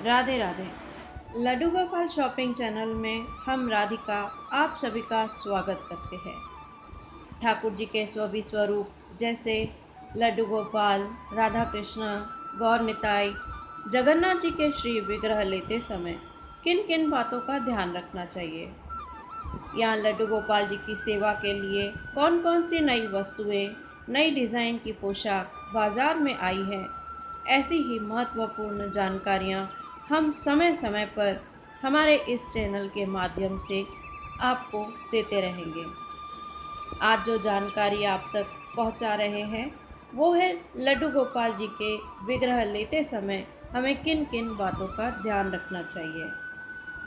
Radhe Radhe. Laddu Gopal shopping channel में हम राधिका आप सभी का स्वागत करते हैं। ठाकुर जी के स्वभी स्वरूप जैसे लड्डू गोपाल, राधा कृष्ण, गौर निताई, जगन्नाथ जी के श्री विग्रह लेते समय किन किन बातों का ध्यान रखना चाहिए, यहाँ लड्डू गोपाल जी की सेवा के लिए कौन कौन सी नई वस्तुएं, नई डिज़ाइन की पोशाक बाजार में आई है, ऐसी ही महत्वपूर्ण जानकारियाँ हम समय समय पर हमारे इस चैनल के माध्यम से आपको देते रहेंगे। आज जो जानकारी आप तक पहुंचा रहे हैं वो है लड्डू गोपाल जी के विग्रह लेते समय हमें किन किन बातों का ध्यान रखना चाहिए,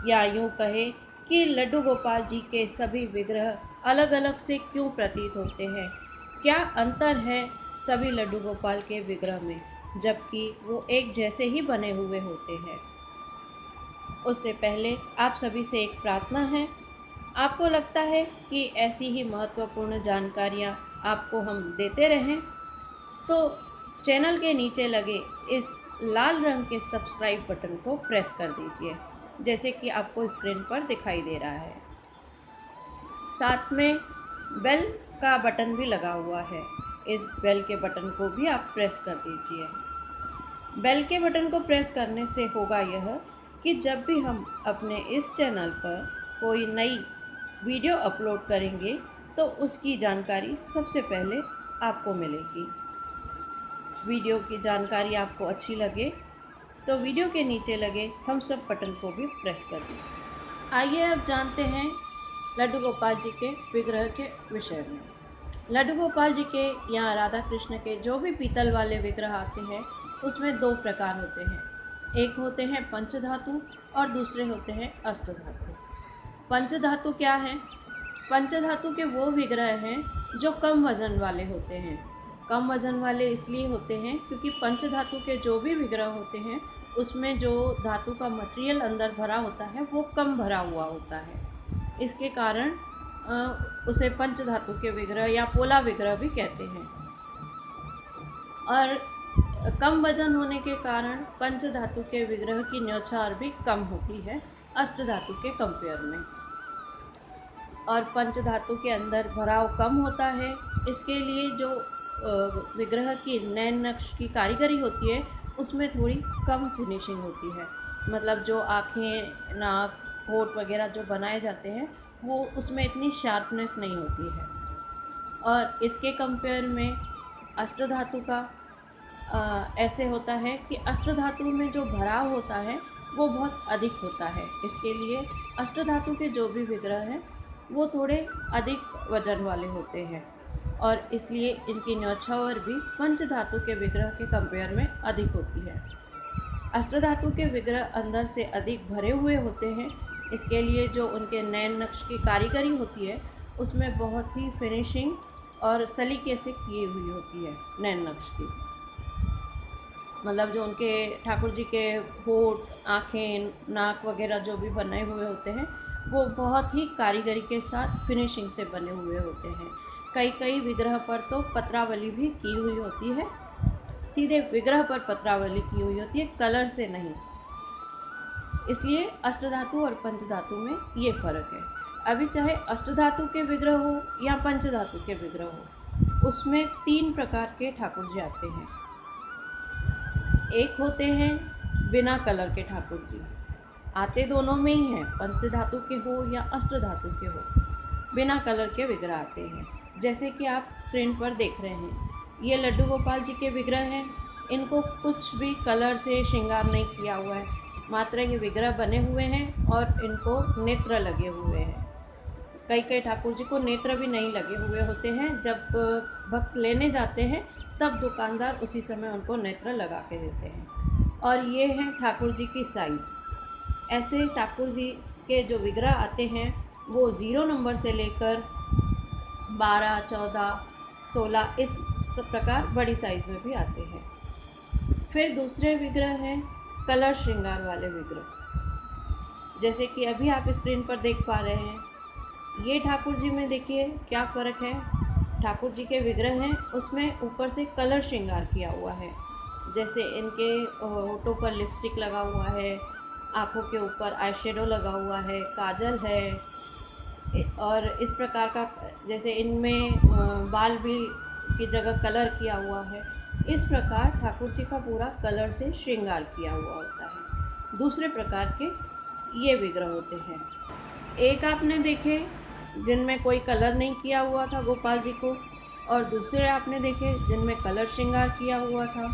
या यूँ कहे कि लड्डू गोपाल जी के सभी विग्रह अलग अलग से क्यों प्रतीत होते हैं, क्या अंतर है सभी लड्डू गोपाल के विग्रह में जबकि वो एक जैसे ही बने हुए होते हैं। उससे पहले आप सभी से एक प्रार्थना है, आपको लगता है कि ऐसी ही महत्वपूर्ण जानकारियाँ आपको हम देते रहें तो चैनल के नीचे लगे इस लाल रंग के सब्सक्राइब बटन को प्रेस कर दीजिए, जैसे कि आपको स्क्रीन पर दिखाई दे रहा है। साथ में बेल का बटन भी लगा हुआ है, इस बेल के बटन को भी आप प्रेस कर दीजिए। बेल के बटन को प्रेस करने से होगा यह कि जब भी हम अपने इस चैनल पर कोई नई वीडियो अपलोड करेंगे तो उसकी जानकारी सबसे पहले आपको मिलेगी। वीडियो की जानकारी आपको अच्छी लगे तो वीडियो के नीचे लगे थम्स अप बटन को भी प्रेस कर दीजिए। आइए अब जानते हैं लड्डू गोपाल जी के विग्रह के विषय में। लड्डू गोपाल जी के यहाँ राधा कृष्ण के जो भी पीतल वाले विग्रह आते हैं उसमें दो प्रकार होते हैं, एक होते हैं पंचधातु और दूसरे होते हैं अष्टधातु। पंचधातु क्या है? पंचधातु के वो विग्रह हैं जो कम वजन वाले होते हैं। कम वजन वाले इसलिए होते हैं क्योंकि पंचधातु के जो भी विग्रह होते हैं उसमें जो धातु का मटेरियल अंदर भरा होता है वो कम भरा हुआ होता है। इसके कारण उसे पंचधातु के विग्रह या पोला विग्रह भी कहते हैं। और कम वजन होने के कारण पंचधातु के विग्रह की न्यौछावर भी कम होती है अष्टधातु के कंपेयर में। और पंचधातु के अंदर भराव कम होता है, इसके लिए जो विग्रह की नैन नक्श की कारीगरी होती है उसमें थोड़ी कम फिनिशिंग होती है। मतलब जो आँखें, नाक, होठ वगैरह जो बनाए जाते हैं वो उसमें इतनी शार्पनेस नहीं होती है। और इसके कंपेयर में अष्टधातु का ऐसे होता है कि अष्टधातु में जो भराव होता है वो बहुत अधिक होता है। इसके लिए अष्टधातु के जो भी विग्रह हैं वो थोड़े अधिक वजन वाले होते हैं और इसलिए इनकी न्यौछावर भी पंचधातु के विग्रह के कंपेयर में अधिक होती है। अष्टधातु के विग्रह अंदर से अधिक भरे हुए होते हैं, इसके लिए जो उनके नैन नक्श की कारीगरी होती है उसमें बहुत ही फिनिशिंग और सलीके से की हुई होती है नैन नक्श की। मतलब जो उनके ठाकुर जी के होठ, आँखें, नाक वगैरह जो भी बने हुए होते हैं वो बहुत ही कारीगरी के साथ फिनिशिंग से बने हुए होते हैं। कई कई विग्रह पर तो पत्रावली भी की हुई होती है, सीधे विग्रह पर पत्रावली की हुई होती है, कलर से नहीं। इसलिए अष्टधातु और पंचधातु में ये फ़र्क है। अभी चाहे अष्टधातु के विग्रह हो या पंचधातु के विग्रह हो, उसमें 3 प्रकार के ठाकुर जी आते हैं। एक होते हैं बिना कलर के ठाकुर जी, आते दोनों में ही हैं, पंचधातु के हो या अष्टधातु के हो, बिना कलर के विग्रह आते हैं। जैसे कि आप स्क्रीन पर देख रहे हैं, ये लड्डू गोपाल जी के विग्रह हैं। इनको कुछ भी कलर से श्रृंगार नहीं किया हुआ है, मात्र ये विग्रह बने हुए हैं और इनको नेत्र लगे हुए हैं। कई कई ठाकुर जी को नेत्र भी नहीं लगे हुए होते हैं, जब भक्त लेने जाते हैं तब दुकानदार उसी समय उनको नेत्र लगा के देते हैं। और ये हैं ठाकुर जी की साइज़। ऐसे ठाकुर जी के जो विग्रह आते हैं वो 0 नंबर से लेकर 12, 14, 16 इस प्रकार बड़ी साइज़ में भी आते हैं। फिर दूसरे विग्रह हैं कलर श्रृंगार वाले विग्रह, जैसे कि अभी आप स्क्रीन पर देख पा रहे हैं। ये ठाकुर जी में देखिए क्या फ़र्क है। ठाकुर जी के विग्रह हैं उसमें ऊपर से कलर श्रृंगार किया हुआ है, जैसे इनके होठों पर लिपस्टिक लगा हुआ है, आँखों के ऊपर आई शेडो लगा हुआ है, काजल है, और इस प्रकार का, जैसे इनमें बाल भी की जगह कलर किया हुआ है। इस प्रकार ठाकुर जी का पूरा कलर से श्रृंगार किया हुआ होता है। दूसरे प्रकार के ये विग्रह होते हैं। एक आपने देखे जिनमें कोई कलर नहीं किया हुआ था गोपाल जी को, और दूसरे आपने देखे जिनमें कलर श्रृंगार किया हुआ था।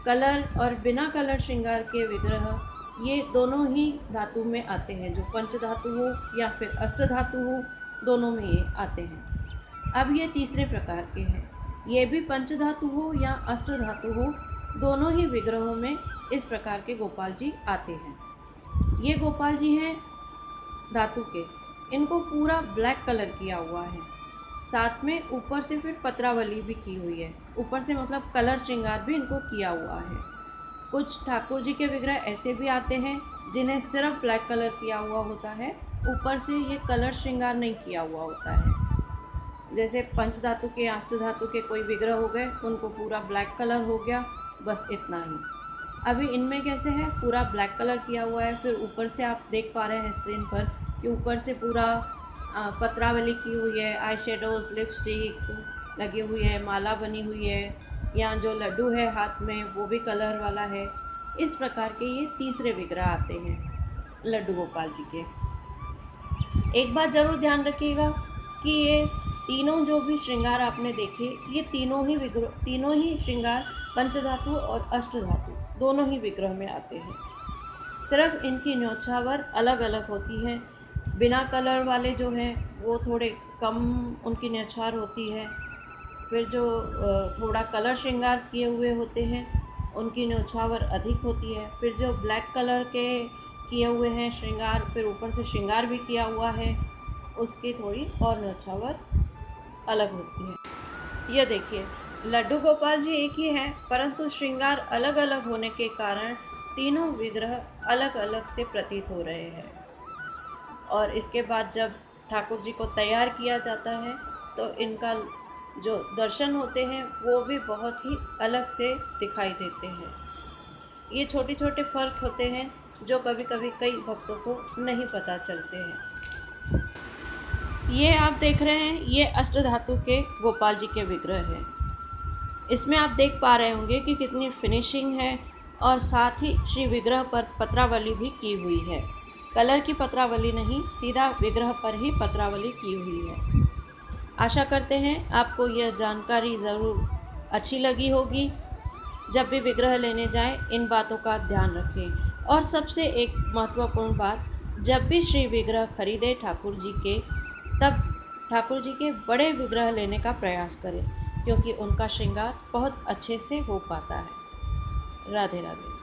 कलर और बिना कलर श्रृंगार के विग्रह ये दोनों ही धातु में आते हैं, जो पंच धातु हो या फिर अष्ट धातु हो, दोनों में ये आते हैं। अब ये तीसरे प्रकार के हैं, ये भी पंच धातु हो या अष्ट धातु हो, दोनों ही विग्रहों में इस प्रकार के गोपाल जी आते हैं। ये गोपाल जी हैं धातु के, इनको पूरा ब्लैक कलर किया हुआ है, साथ में ऊपर से फिर पत्रावली भी की हुई है, ऊपर से मतलब कलर श्रृंगार भी इनको किया हुआ है। कुछ ठाकुर जी के विग्रह ऐसे भी आते हैं जिन्हें सिर्फ ब्लैक कलर किया हुआ होता है, ऊपर से ये कलर श्रृंगार नहीं किया हुआ होता है। जैसे पंच धातु के, अष्ट धातु के कोई विग्रह हो गए, उनको पूरा ब्लैक कलर हो गया, बस इतना ही। अभी इनमें कैसे है, पूरा ब्लैक कलर किया हुआ है, फिर ऊपर से आप देख पा रहे हैं स्क्रीन पर कि ऊपर से पूरा पत्रावली की हुई है, आई शेडोज़, लिपस्टिक लगी हुई है, माला बनी हुई है, यहाँ जो लड्डू है हाथ में वो भी कलर वाला है। इस प्रकार के ये तीसरे विग्रह आते हैं लड्डू गोपाल जी के। एक बात ज़रूर ध्यान रखिएगा कि ये तीनों जो भी श्रृंगार आपने देखे, ये तीनों ही श्रृंगार पंचधातु और अष्ट धातु दोनों ही विग्रह में आते हैं। सिर्फ इनकी न्योछावर अलग अलग होती है। बिना कलर वाले जो हैं वो थोड़े कम उनकी न्योछावर होती है, फिर जो थोड़ा कलर श्रृंगार किए हुए होते हैं उनकी न्योछावर अधिक होती है, फिर जो ब्लैक कलर के किए हुए हैं श्रृंगार, फिर ऊपर से श्रृंगार भी किया हुआ है, उसकी थोड़ी और न्योछावर अलग होती है। यह देखिए, लड्डू गोपाल जी एक ही हैं, परंतु श्रृंगार अलग अलग होने के कारण तीनों विग्रह अलग अलग से प्रतीत हो रहे हैं। और इसके बाद जब ठाकुर जी को तैयार किया जाता है तो इनका जो दर्शन होते हैं वो भी बहुत ही अलग से दिखाई देते हैं। ये छोटे छोटे फर्क होते हैं जो कभी कभी कई भक्तों को नहीं पता चलते हैं। ये आप देख रहे हैं, ये अष्ट धातु के गोपाल जी के विग्रह हैं। इसमें आप देख पा रहे होंगे कि कितनी फिनिशिंग है, और साथ ही श्री विग्रह पर पत्रावली भी की हुई है। कलर की पत्रावली नहीं, सीधा विग्रह पर ही पत्रावली की हुई है। आशा करते हैं आपको यह जानकारी ज़रूर अच्छी लगी होगी। जब भी विग्रह लेने जाएं, इन बातों का ध्यान रखें। और सबसे एक महत्वपूर्ण बात, जब भी श्री विग्रह खरीदें ठाकुर जी के, तब ठाकुर जी के बड़े विग्रह लेने का प्रयास करें, क्योंकि उनका श्रृंगार बहुत अच्छे से हो पाता है। राधे राधे।